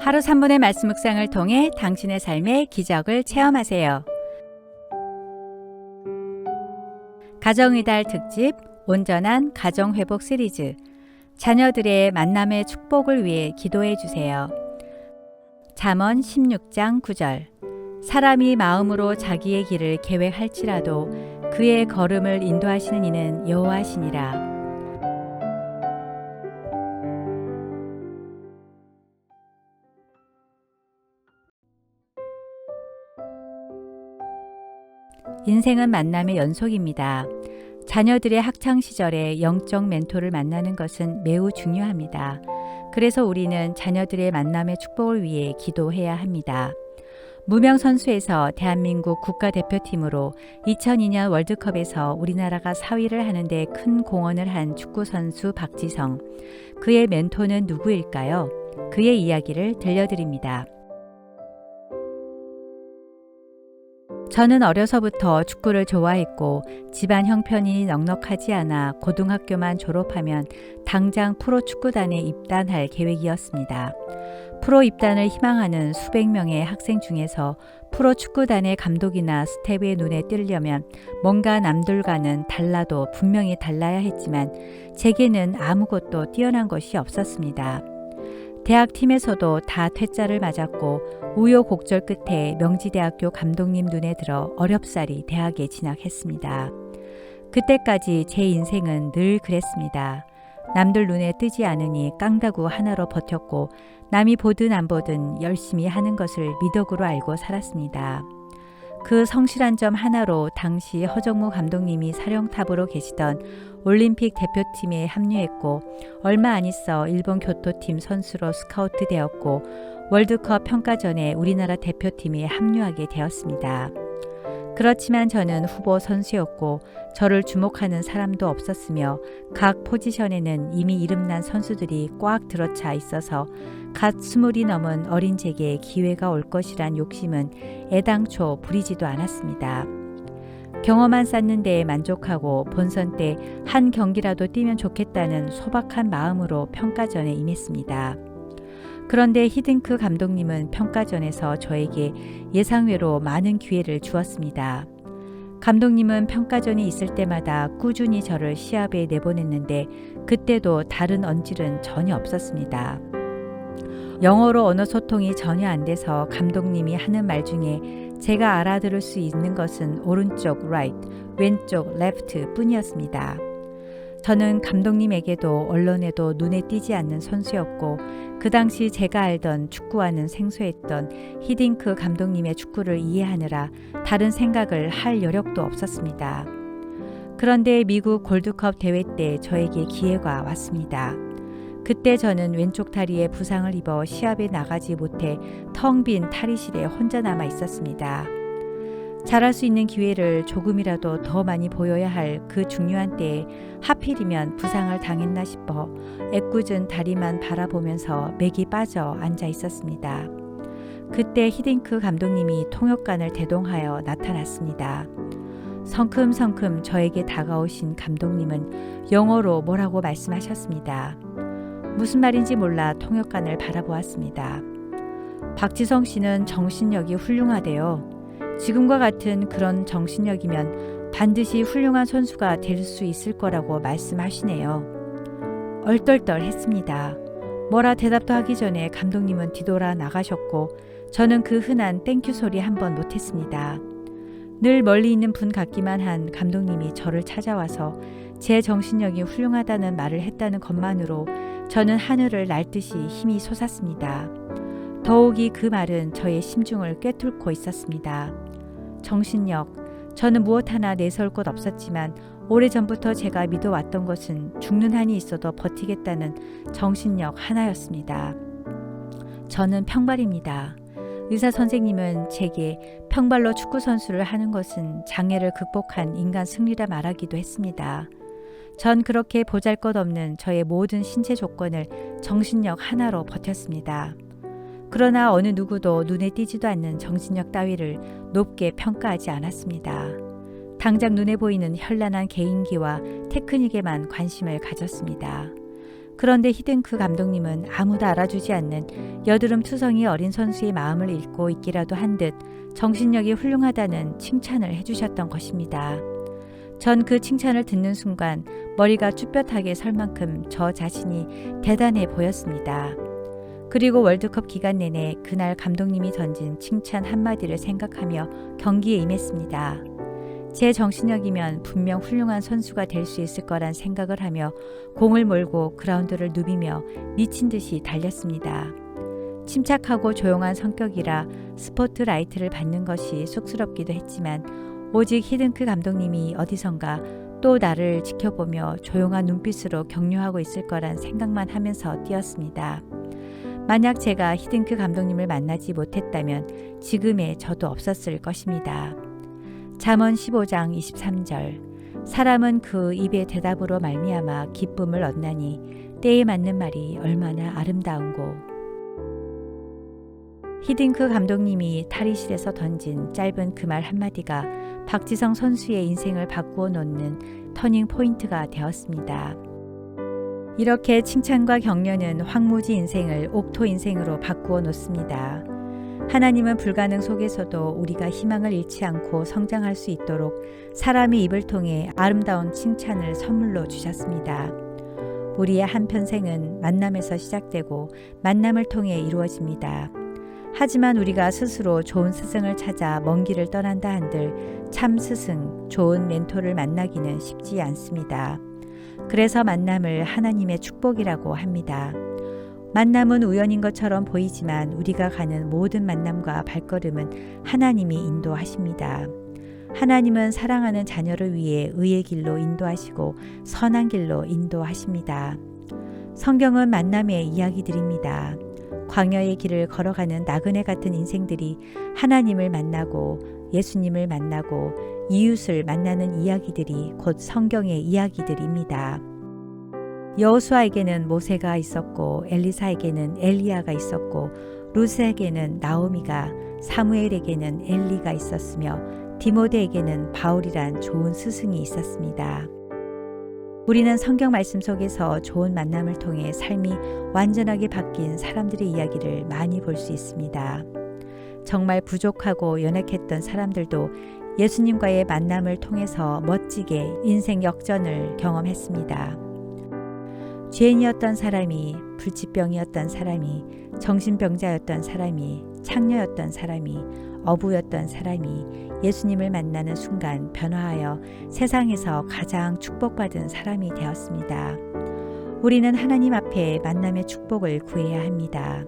하루 3분의 말씀 묵상을 통해 당신의 삶의 기적을 체험하세요. 가정의 달 특집 온전한 가정회복 시리즈, 자녀들의 만남의 축복을 위해 기도해 주세요. 잠언 16장 9절. 사람이 마음으로 자기의 길을 계획할지라도 그의 걸음을 인도하시는 이는 여호와시니라. 인생은 만남의 연속입니다. 자녀들의 학창 시절에 영적 멘토를 만나는 것은 매우 중요합니다. 그래서 우리는 자녀들의 만남의 축복을 위해 기도해야 합니다. 무명 선수에서 대한민국 국가대표팀으로 2002년 월드컵에서 우리나라가 4위를 하는데 큰 공헌을 한 축구 선수 박지성. 그의 멘토는 누구일까요? 그의 이야기를 들려드립니다. 저는 어려서부터 축구를 좋아했고 집안 형편이 넉넉하지 않아 고등학교만 졸업하면 당장 프로축구단에 입단할 계획이었습니다. 프로 입단을 희망하는 수백 명의 학생 중에서 프로축구단의 감독이나 스텝의 눈에 띄려면 뭔가 남들과는 달라도 분명히 달라야 했지만 제게는 아무것도 뛰어난 것이 없었습니다. 대학팀에서도 다 퇴짜를 맞았고 우여곡절 끝에 명지대학교 감독님 눈에 들어 어렵사리 대학에 진학했습니다. 그때까지 제 인생은 늘 그랬습니다. 남들 눈에 뜨지 않으니 깡다구 하나로 버텼고 남이 보든 안 보든 열심히 하는 것을 미덕으로 알고 살았습니다. 그 성실한 점 하나로 당시 허정무 감독님이 사령탑으로 계시던 올림픽 대표팀에 합류했고 얼마 안 있어 일본 교토팀 선수로 스카우트 되었고 월드컵 평가전에 우리나라 대표팀에 합류하게 되었습니다. 그렇지만 저는 후보 선수였고 저를 주목하는 사람도 없었으며 각 포지션에는 이미 이름난 선수들이 꽉 들어차 있어서 갓 20이 넘은 어린 제게 기회가 올 것이란 욕심은 애당초 부리지도 않았습니다. 경험만 쌓는 데에 만족하고 본선 때 한 경기라도 뛰면 좋겠다는 소박한 마음으로 평가전에 임했습니다. 그런데 히딩크 감독님은 평가전에서 저에게 예상외로 많은 기회를 주었습니다. 감독님은 평가전이 있을 때마다 꾸준히 저를 시합에 내보냈는데 그때도 다른 언질은 전혀 없었습니다. 영어로 언어 소통이 전혀 안 돼서 감독님이 하는 말 중에 제가 알아들을 수 있는 것은 오른쪽 right, 왼쪽 left 뿐이었습니다. 저는 감독님에게도 언론에도 눈에 띄지 않는 선수였고 그 당시 제가 알던 축구와는 생소했던 히딩크 감독님의 축구를 이해하느라 다른 생각을 할 여력도 없었습니다. 그런데 미국 골드컵 대회 때 저에게 기회가 왔습니다. 그때 저는 왼쪽 다리에 부상을 입어 시합에 나가지 못해 텅 빈 탈의실에 혼자 남아 있었습니다. 잘할 수 있는 기회를 조금이라도 더 많이 보여야 할 그 중요한 때에 하필이면 부상을 당했나 싶어 애꿎은 다리만 바라보면서 맥이 빠져 앉아 있었습니다. 그때 히딩크 감독님이 통역관을 대동하여 나타났습니다. 성큼성큼 저에게 다가오신 감독님은 영어로 뭐라고 말씀하셨습니다. 무슨 말인지 몰라 통역관을 바라보았습니다. 박지성 씨는 정신력이 훌륭하대요. 지금과 같은 그런 정신력이면 반드시 훌륭한 선수가 될 수 있을 거라고 말씀하시네요. 얼떨떨했습니다. 뭐라 대답도 하기 전에 감독님은 뒤돌아 나가셨고 저는 그 흔한 땡큐 소리 한 번 못했습니다. 늘 멀리 있는 분 같기만 한 감독님이 저를 찾아와서 제 정신력이 훌륭하다는 말을 했다는 것만으로 저는 하늘을 날듯이 힘이 솟았습니다. 더욱이 그 말은 저의 심중을 꿰뚫고 있었습니다. 정신력, 저는 무엇 하나 내세울 것 없었지만 오래전부터 제가 믿어왔던 것은 죽는 한이 있어도 버티겠다는 정신력 하나였습니다. 저는 평발입니다. 의사 선생님은 제게 평발로 축구 선수를 하는 것은 장애를 극복한 인간 승리라 말하기도 했습니다. 전 그렇게 보잘것없는 저의 모든 신체 조건을 정신력 하나로 버텼습니다. 그러나 어느 누구도 눈에 띄지도 않는 정신력 따위를 높게 평가하지 않았습니다. 당장 눈에 보이는 현란한 개인기와 테크닉에만 관심을 가졌습니다. 그런데 히딩크 감독님은 아무도 알아주지 않는 여드름 투성이 어린 선수의 마음을 읽고 있기라도 한 듯 정신력이 훌륭하다는 칭찬을 해주셨던 것입니다. 전 그 칭찬을 듣는 순간 머리가 쭈뼛하게 설 만큼 저 자신이 대단해 보였습니다. 그리고 월드컵 기간 내내 그날 감독님이 던진 칭찬 한마디를 생각하며 경기에 임했습니다. 제 정신력이면 분명 훌륭한 선수가 될 수 있을 거란 생각을 하며 공을 몰고 그라운드를 누비며 미친 듯이 달렸습니다. 침착하고 조용한 성격이라 스포트라이트를 받는 것이 쑥스럽기도 했지만 오직 히딩크 감독님이 어디선가 또 나를 지켜보며 조용한 눈빛으로 격려하고 있을 거란 생각만 하면서 뛰었습니다. 만약 제가 히딩크 감독님을 만나지 못했다면 지금의 저도 없었을 것입니다. 잠언 15장 23절 사람은 그 입의 대답으로 말미암아 기쁨을 얻나니 때에 맞는 말이 얼마나 아름다운고. 히딩크 감독님이 탈의실에서 던진 짧은 그 말 한마디가 박지성 선수의 인생을 바꾸어 놓는 터닝 포인트가 되었습니다. 이렇게 칭찬과 격려는 황무지 인생을 옥토 인생으로 바꾸어 놓습니다. 하나님은 불가능 속에서도 우리가 희망을 잃지 않고 성장할 수 있도록 사람의 입을 통해 아름다운 칭찬을 선물로 주셨습니다. 우리의 한평생은 만남에서 시작되고 만남을 통해 이루어집니다. 하지만 우리가 스스로 좋은 스승을 찾아 먼 길을 떠난다 한들 참 스승, 좋은 멘토를 만나기는 쉽지 않습니다. 그래서 만남을 하나님의 축복이라고 합니다. 만남은 우연인 것처럼 보이지만 우리가 가는 모든 만남과 발걸음은 하나님이 인도하십니다. 하나님은 사랑하는 자녀를 위해 의의 길로 인도하시고 선한 길로 인도하십니다. 성경은 만남의 이야기들입니다. 광야의 길을 걸어가는 나그네 같은 인생들이 하나님을 만나고 예수님을 만나고 이웃을 만나는 이야기들이 곧 성경의 이야기들입니다. 여호수아에게는 모세가 있었고 엘리사에게는 엘리야가 있었고 루스에게는 나오미가 사무엘에게는 엘리가 있었으며 디모데에게는 바울이란 좋은 스승이 있었습니다. 우리는 성경 말씀 속에서 좋은 만남을 통해 삶이 완전하게 바뀐 사람들의 이야기를 많이 볼 수 있습니다. 정말 부족하고 연약했던 사람들도 예수님과의 만남을 통해서 멋지게 인생 역전을 경험했습니다. 죄인이었던 사람이, 불치병이었던 사람이, 정신병자였던 사람이, 창녀였던 사람이, 어부였던 사람이 예수님을 만나는 순간 변화하여 세상에서 가장 축복받은 사람이 되었습니다. 우리는 하나님 앞에 만남의 축복을 구해야 합니다.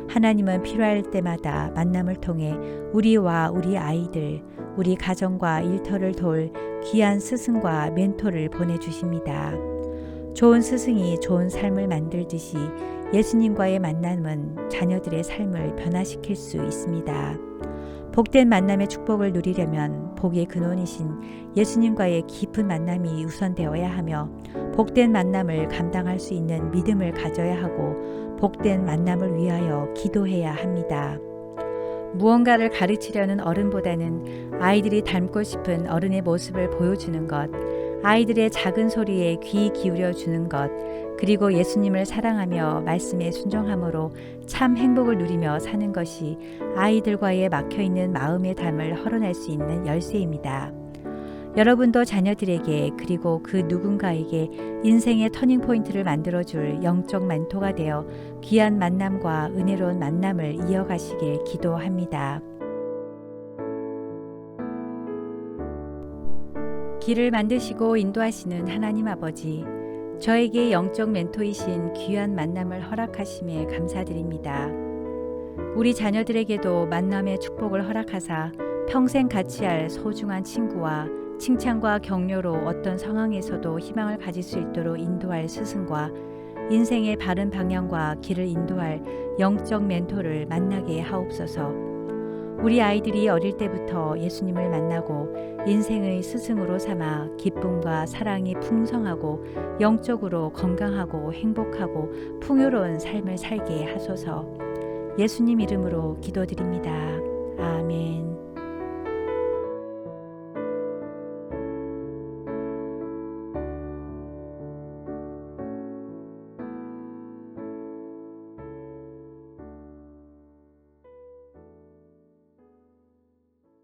하나님은 필요할 때마다 만남을 통해 우리와 우리 아이들, 우리 가정과 일터를 도울 귀한 스승과 멘토를 보내주십니다. 좋은 스승이 좋은 삶을 만들듯이 예수님과의 만남은 자녀들의 삶을 변화시킬 수 있습니다. 복된 만남의 축복을 누리려면 복의 근원이신 예수님과의 깊은 만남이 우선되어야 하며 복된 만남을 감당할 수 있는 믿음을 가져야 하고 복된 만남을 위하여 기도해야 합니다. 무언가를 가르치려는 어른보다는 아이들이 닮고 싶은 어른의 모습을 보여주는 것, 아이들의 작은 소리에 귀 기울여 주는 것, 그리고 예수님을 사랑하며 말씀에 순종함으로 참 행복을 누리며 사는 것이 아이들과의 막혀있는 마음의 담을 헐어낼 수 있는 열쇠입니다. 여러분도 자녀들에게 그리고 그 누군가에게 인생의 터닝포인트를 만들어줄 영적 멘토가 되어 귀한 만남과 은혜로운 만남을 이어가시길 기도합니다. 길을 만드시고 인도하시는 하나님 아버지, 저에게 영적 멘토이신 귀한 만남을 허락하심에 감사드립니다. 우리 자녀들에게도 만남의 축복을 허락하사 평생 같이 할 소중한 친구와 칭찬과 격려로 어떤 상황에서도 희망을 가질 수 있도록 인도할 스승과 인생의 바른 방향과 길을 인도할 영적 멘토를 만나게 하옵소서. 우리 아이들이 어릴 때부터 예수님을 만나고 인생의 스승으로 삼아 기쁨과 사랑이 풍성하고 영적으로 건강하고 행복하고 풍요로운 삶을 살게 하소서. 예수님 이름으로 기도드립니다. 아멘.